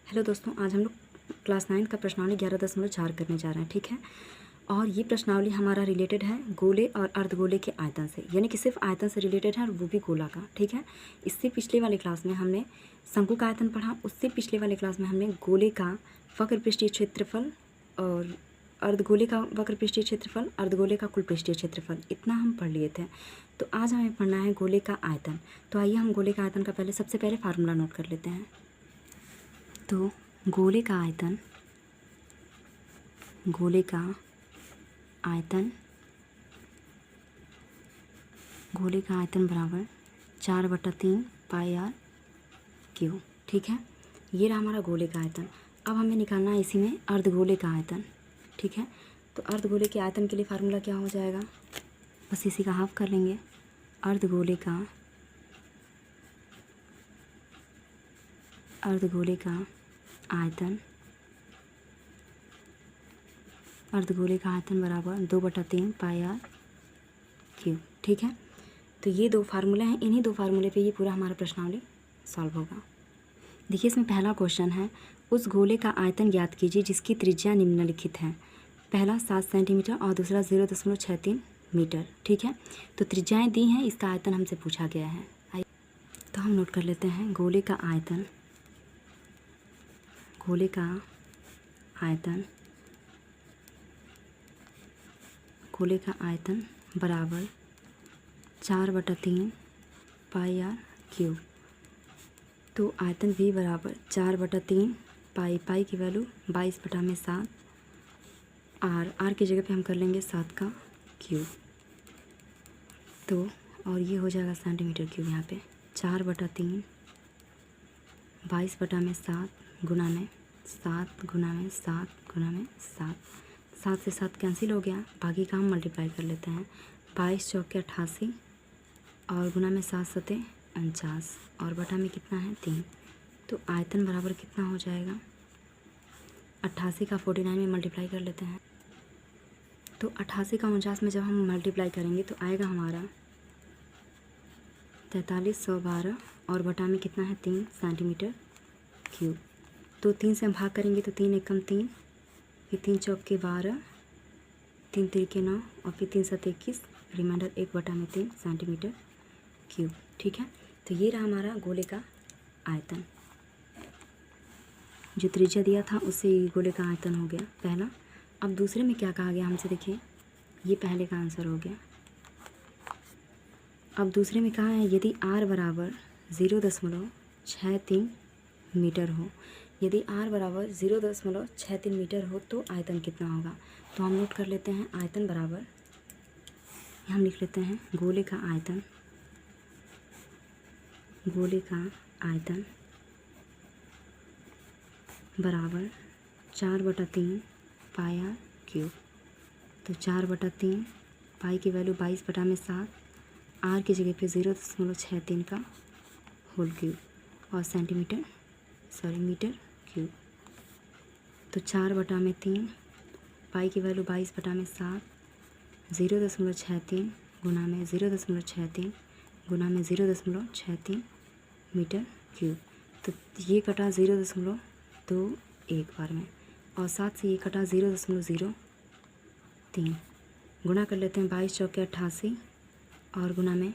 Hello दोस्तों, आज हम लोग क्लास 9 का प्रश्नावली 11.4 करने जा रहे हैं। ठीक है, और ये प्रश्नावली हमारा रिलेटेड है गोले और अर्धगोले के आयतन से, यानी कि सिर्फ आयतन से रिलेटेड है और वो भी गोला का। ठीक है, इससे पिछले वाले क्लास में हमने शंकु का आयतन पढ़ा, उससे पिछले वाले क्लास में हमने गोले का वक्र पृष्ठीय क्षेत्रफल और अर्धगोले का वक्र पृष्ठीय क्षेत्रफल, अर्धगोले का कुल पृष्ठीय क्षेत्रफल, इतना हम पढ़ लिए थे। तो आज हमें पढ़ना है गोले का आयतन। तो आइए हम गोले का आयतन का सबसे पहले फार्मूला नोट कर लेते हैं। तो गोले का आयतन गोले का आयतन बराबर 4/3 पाई आर क्यू। ठीक है, ये रहा हमारा गोले का आयतन। अब हमें निकालना है इसी में अर्धगोले का आयतन। ठीक है, तो अर्धगोले के आयतन के लिए फार्मूला क्या हो जाएगा, बस इसी का हाफ कर लेंगे। अर्धगोले का आयतन बराबर 2/3 पाई आर क्यू। ठीक है, तो ये दो फार्मूले हैं, इन्हीं दो फार्मूले पे ये पूरा हमारा प्रश्नावली सॉल्व होगा। देखिए, इसमें पहला क्वेश्चन है, उस गोले का आयतन ज्ञात कीजिए जिसकी त्रिज्या निम्नलिखित है। पहला 7 सेंटीमीटर और दूसरा 0.63 मीटर। ठीक है, तो त्रिज्याएं दी हैं, इसका आयतन हमसे पूछा गया है। तो हम नोट कर लेते हैं गोले का आयतन बराबर 4/3 पाई आर क्यूब। तो आयतन भी बराबर 4/3 पाई की वैल्यू 22/7 आर की जगह पे हम कर लेंगे 7 का क्यूब। तो और ये हो जाएगा सेंटीमीटर क्यूब। यहाँ पे 4/3 22/7 गुना में 7 गुना में 7 गुना में 7 7 से 7 कैंसिल हो गया, बाकी का हम मल्टीप्लाई कर लेते हैं। 22 चौके 88 और गुना में 7 सते 49 और बटा में कितना है 3। तो आयतन बराबर कितना हो जाएगा, 88 का 49 में मल्टीप्लाई कर लेते हैं। तो 88 का 49 में जब हम मल्टीप्लाई करेंगे तो आएगा हमारा 4312 और बटा में कितना है 3 सेंटीमीटर क्यूब। तो 3 से हम भाग करेंगे तो 3 एकम 3, फिर 3 चौके 12, 3 तिरके 9 और फिर 3 सत 21, रिमाइंडर 1/3 सेंटीमीटर क्यूब। ठीक है, तो ये रहा हमारा गोले का आयतन। जो त्रिज्या दिया था उससे ये गोले का आयतन हो गया पहला। अब दूसरे में क्या कहा गया हमसे, देखिए ये पहले का आंसर हो गया। अब दूसरे में कहा है यदि r बराबर 0.63 मीटर हो, यदि r बराबर 0.63 मीटर हो तो आयतन कितना होगा। तो हम नोट कर लेते हैं आयतन बराबर, हम लिख लेते हैं गोले का आयतन बराबर 4/3 पाई आर क्यूब। तो 4/3 पाई की वैल्यू 22/7, आर की जगह पे 0.63 का होल क्यूब और मीटर क्यूब। तो 4/3 पाई की वैल्यू 22/7, 0.63 गुना में 0.63 गुना में 0.63 मीटर क्यूब। तो ये कटा 0.2 एक बार में और 7 से ये कटा 0.03। गुना कर लेते हैं 22 चौके 88 और गुना में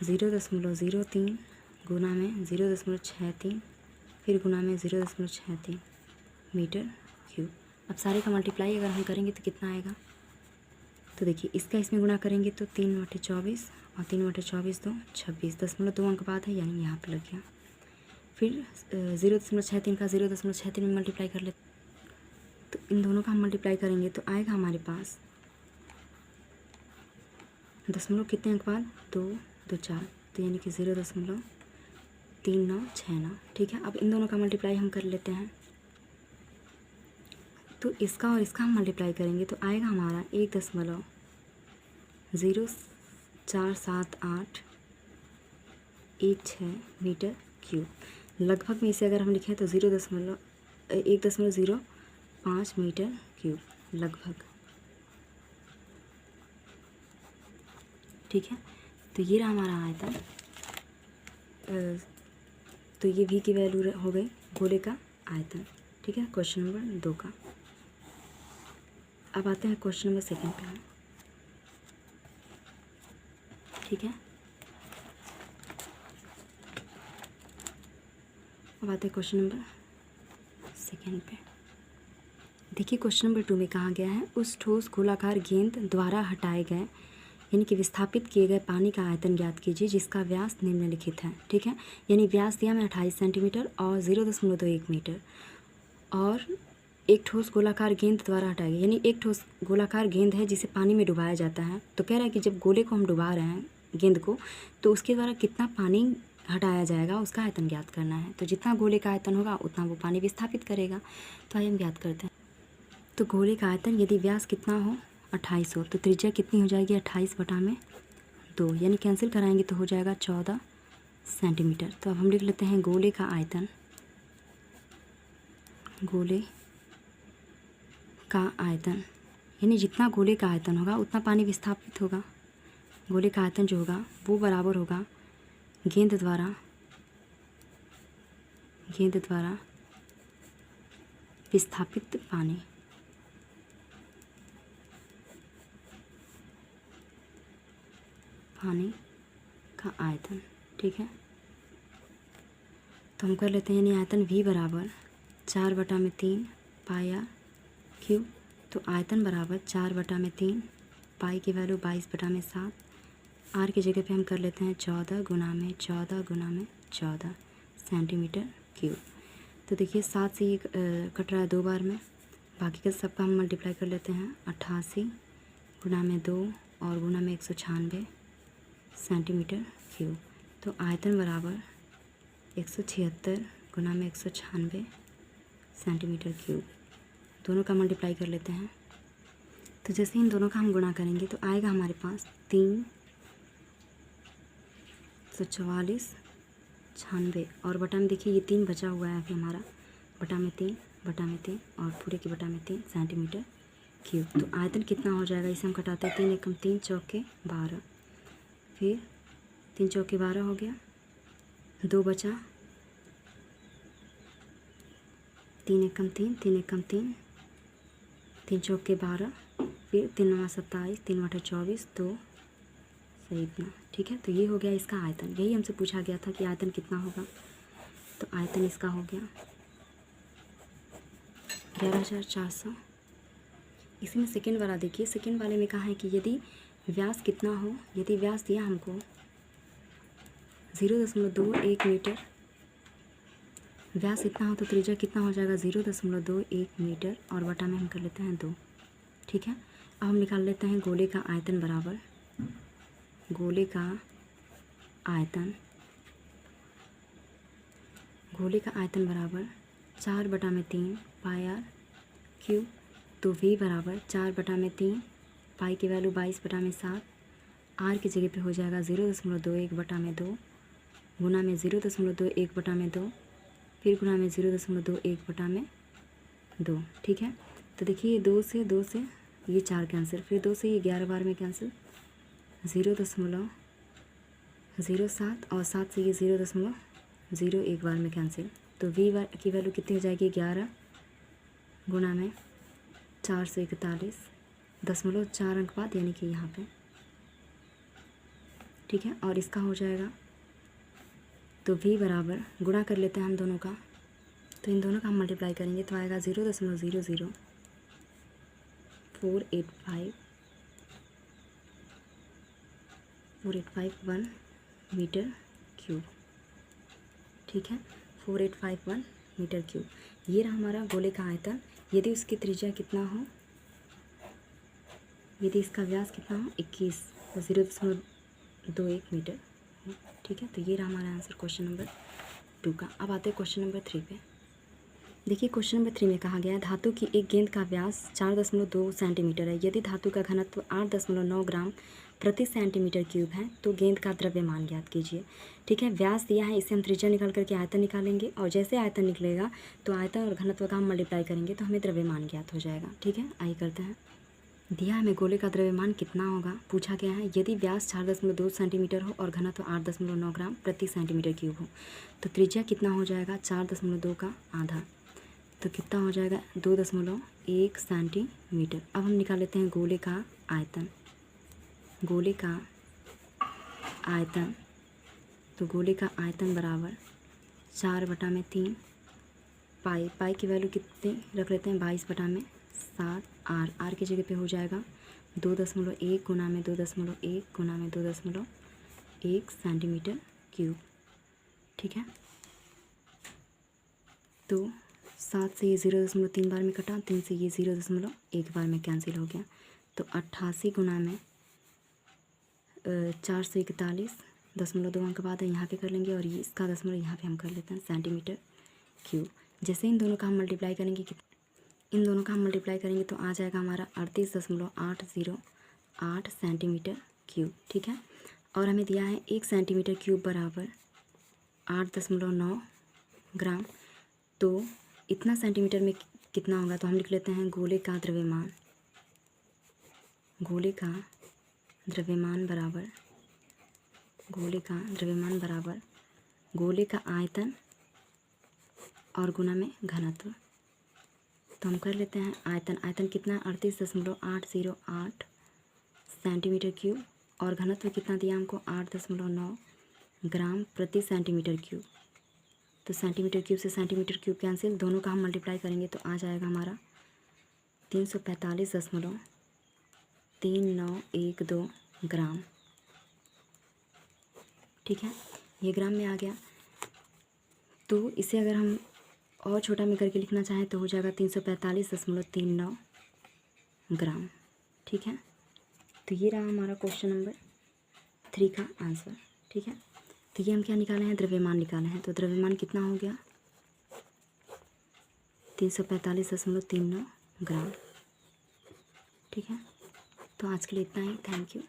0.03 गुना में 0.63 फिर गुना में 0.63 मीटर क्यूब। अब सारे का मल्टीप्लाई अगर हम करेंगे तो कितना आएगा, तो देखिए इसका इसमें गुना करेंगे तो 3/24 और 3/24 तो 26, 0.2 अंक बाद है यानी यहाँ पे लग गया। फिर 0.63 का 0.63 में मल्टीप्लाई कर लेते, तो इन दोनों का हम मल्टीप्लाई करेंगे तो आएगा हमारे पास दशमलव कितने अंक बाद 2 2 4, तो यानी कि 0.3969। ठीक है, अब इन दोनों का मल्टीप्लाई हम कर लेते हैं, तो इसका और इसका हम मल्टीप्लाई करेंगे तो आएगा हमारा 1.047816 मीटर क्यूब। लगभग में इसे अगर हम लिखें तो 1.05 मीटर क्यूब लगभग। ठीक है, तो ये रहा हमारा आयतन। तो ये v की वैल्यू हो गई गोले का आयतन। ठीक है, क्वेश्चन नंबर 2 का। अब आते हैं क्वेश्चन नंबर 2 पे हम। ठीक है, अब आते हैं क्वेश्चन नंबर 2 पे। देखिए क्वेश्चन नंबर 2 में कहा गया है, उस ठोस गोलाकार गेंद द्वारा हटाए गए यानी कि विस्थापित किए गए पानी का आयतन ज्ञात कीजिए जिसका व्यास निम्नलिखित है। ठीक है, यानी व्यास दिया हमें 28 सेंटीमीटर और 0.21 मीटर, और एक ठोस गोलाकार गेंद द्वारा हटाया गया, यानी एक ठोस गोलाकार गेंद है जिसे पानी में डुबाया जाता है। तो कह रहा है कि जब गोले को हम डुबा रहे हैं गेंद को, तो उसके द्वारा कितना पानी हटाया जाएगा उसका आयतन ज्ञात करना है। तो जितना गोले का आयतन होगा उतना वो पानी विस्थापित करेगा। तो आइए हम ज्ञात करते हैं। तो गोले का आयतन यदि व्यास कितना हो 28 हो, तो त्रिज्या कितनी हो जाएगी 28/2, यानी कैंसिल कराएंगे तो हो जाएगा 14 सेंटीमीटर। तो अब हम लिख लेते हैं गोले का आयतन, गोले का आयतन यानी जितना गोले का आयतन होगा उतना पानी विस्थापित होगा। गोले का आयतन जो होगा वो बराबर होगा गेंद द्वारा विस्थापित पानी। पानी का आयतन। ठीक है, तो हम कर लेते हैं, यानी आयतन V बराबर 4/3 पाई आर क्यूब। तो आयतन बराबर 4/3 पाई की वैल्यू 22/7, आर की जगह पे हम कर लेते हैं 14 × 14 सेंटीमीटर क्यूब। तो देखिए 7 से ये कट रहा है 2 बार में, बाकी का सबका हम मल्टीप्लाई कर लेते हैं 88 × 2 और गुना में 196 सेंटीमीटर क्यूब। तो आयतन बराबर 176 गुना में 196 सेंटीमीटर क्यूब। दोनों का मल्टीप्लाई कर लेते हैं। तो जैसे इन दोनों का हम गुणा करेंगे तो आएगा हमारे पास 344/96, और बटा में देखिए ये 3 बचा हुआ है अभी हमारा, बटा में 3 और पूरे की बटा में 3 सेंटीमीटर क्यूब। तो आयतन कितना हो जाएगा, इसे हम कटाते हैं 3 एकम 3 चौके 12, फिर 3 चौके 12 हो गया, 2 बचा, 3 एकम 3 3 चौके 12, फिर 3 9 27 3 8 24, तो सही इतना। ठीक है, तो ये हो गया इसका आयतन। यही हमसे पूछा गया था कि आयतन कितना होगा, तो आयतन इसका हो गया 11,400। इसी में सेकेंड वाला देखिए, सेकेंड वाले में कहा है कि यदि व्यास कितना हो, यदि व्यास दिया हमको 0.21 मीटर, व्यास इतना हो तो त्रिज्या कितना हो जाएगा 0.21 मीटर, और बटा में हम कर लेते हैं 2। ठीक है, अब हम निकाल लेते हैं गोले का आयतन बराबर, गोले का आयतन बराबर 4/3 पाई आर क्यूब। तो V बराबर 4/3 पाई की वैल्यू 22/7, आर की जगह पे हो जाएगा 0.21/2 गुना में 0.21/2, फिर गुना में 0.21/2। ठीक है, तो देखिए 2 से ये 4 कैंसिल, फिर 2 से ये 11 बार में कैंसिल, 0.07 और 7 से ये 0.01 बार में कैंसिल। तो V की वैल्यू कितनी हो जाएगी 11 गुना में 441.4 अंक बाद, यानी कि यहाँ पे। ठीक है, और इसका हो जाएगा, तो V बराबर गुणा कर लेते हैं हम दोनों का, तो इन दोनों का हम मल्टीप्लाई करेंगे तो आएगा 0.00485 मीटर क्यूब। ठीक है, 4851 मीटर क्यूब। ये रहा हमारा गोले का आयतन। यदि उसकी त्रिज्या कितना हो, यदि इसका व्यास कितना हो 21, तो 0.21 मीटर। ठीक है, तो ये रहा हमारा आंसर क्वेश्चन नंबर 2 का। अब आते हैं क्वेश्चन नंबर 3 पे। देखिए क्वेश्चन नंबर 3 में कहा गया है, धातु की एक गेंद का व्यास 4.2 सेंटीमीटर है। यदि धातु का घनत्व 8.9 ग्राम प्रति सेंटीमीटर क्यूब है तो गेंद का द्रव्यमान ज्ञात कीजिए। ठीक है, व्यास दिया है, इसे हम त्रिज्या निकाल करके आयतन निकालेंगे, और जैसे आयतन निकलेगा तो आयतन और घनत्व का हम मल्टीप्लाई करेंगे तो हमें द्रव्यमान ज्ञात हो जाएगा। ठीक है, आइए करते हैं। दिया हमें गोले का द्रव्यमान कितना होगा, पूछा गया है यदि व्यास 4.2 सेंटीमीटर हो और घनत्व 8.9 ग्राम प्रति सेंटीमीटर क्यूब हो, तो त्रिज्या कितना हो जाएगा 4.2 का आधा। तो कितना हो जाएगा 2.1 सेंटीमीटर। अब हम निकाल लेते हैं गोले का आयतन। गोले का आयतन, तो गोले का आयतन बराबर 4/3 पाई। पाई की वैल्यू कितनी रख लेते हैं 22/7। आर की जगह पे हो जाएगा 2.1 गुना में 2.1 गुना में 2.1 सेंटीमीटर क्यूब। ठीक है, तो 7 से ये 0.3 बार में कटा, 3 से ये 0.1 बार में कैंसिल हो गया। तो 88 गुना में 441.2 अंक बाद है, यहाँ पे कर लेंगे और ये इसका दशमलव यहाँ पे हम कर लेते हैं सेंटीमीटर क्यूब। जैसे इन दोनों का हम मल्टीप्लाई करेंगे तो आ जाएगा हमारा 38.808 सेंटीमीटर क्यूब। ठीक है, और हमें दिया है 1 सेंटीमीटर क्यूब बराबर 8.9 ग्राम। तो इतना सेंटीमीटर में कितना होगा, तो हम लिख लेते हैं गोले का द्रव्यमान। गोले का द्रव्यमान बराबर गोले का आयतन और गुना में घनत्व। तो हम कर लेते हैं आयतन कितना 38.808 सेंटीमीटर क्यूब और घनत्व कितना दिया हमको 8.9 ग्राम प्रति सेंटीमीटर क्यूब। तो सेंटीमीटर क्यूब से सेंटीमीटर क्यूब कैंसिल, दोनों का हम मल्टीप्लाई करेंगे तो आ जाएगा हमारा 345.3912 ग्राम। ठीक है, ये ग्राम में आ गया। तो इसे अगर हम और छोटा में करके लिखना चाहें तो हो जाएगा 345.39 ग्राम। ठीक है, तो ये रहा हमारा क्वेश्चन नंबर 3 का आंसर। ठीक है, तो ये हम क्या निकाले हैं, द्रव्यमान निकाले हैं। तो द्रव्यमान कितना हो गया 345.39 ग्राम। ठीक है, तो आज के लिए इतना ही। Thank you.